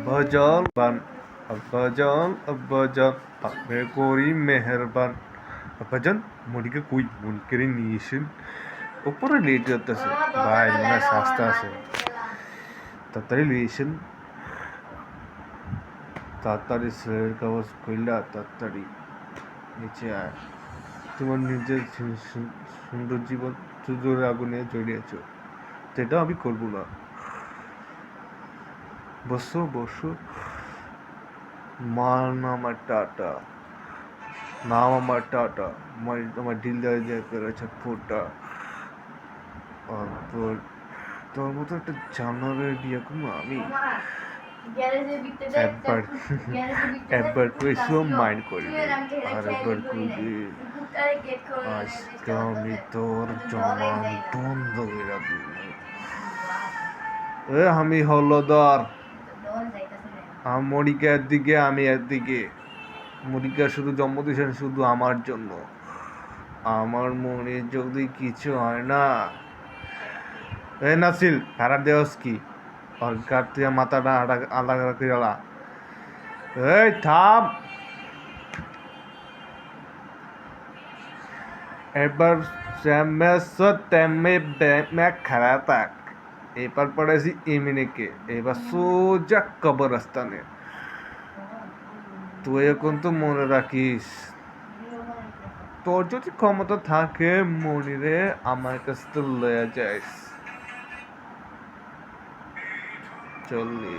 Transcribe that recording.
বান আব্বাজান আপনি করি মেহেরবান। আব্বাজান মনিকে কই, মনিকে নিয়ে এসেন, উপরে লেট করতেছে ভাই, মনে হয় শাস্তা আছে, তাড়াতাড়ি নিয়ে এসেন, তাড়াতাড়ি ছেলের কাগজ কইলা তাড়াতাড়ি নিচে আয়। তোমার নিজের সুন্দর জীবন সুন্দর আগুনে জড়িয়েছ, সেটা আমি করবো না। বসো বসো। নাম আমার টাটা, আমার দিল দিয়ে করেছে ফোটা। তোর মতো একটা জানোয়ারের বিয়ে করবো আমি? একবার কইসো মাইন্ড করবি, আর একবার কইবি আজকে আমি তোর জমান বন্ধ করে দিব। আমি হলদর, মনিকা একদিকে আমি একদিকে। মনিকা শুধু জন্ম দিয়েছেন শুধু আমার জন্য। আমার মনে যদি কিছু হয় না, নাসিল খারাপ দেওয়াস কি আর কার্তিয়া মাথাটা আলাদা করে। এই থাম, এবার খারাপ থাক। এবার পড়েছি ইমিনেকে, এবার সোজা কবরস্থানে। তুই এখন তো মনে রাখিস, তোর যদি ক্ষমতা থাকে মনিরে আমার কাছ থেকে লয়ে যাইস। চল্লি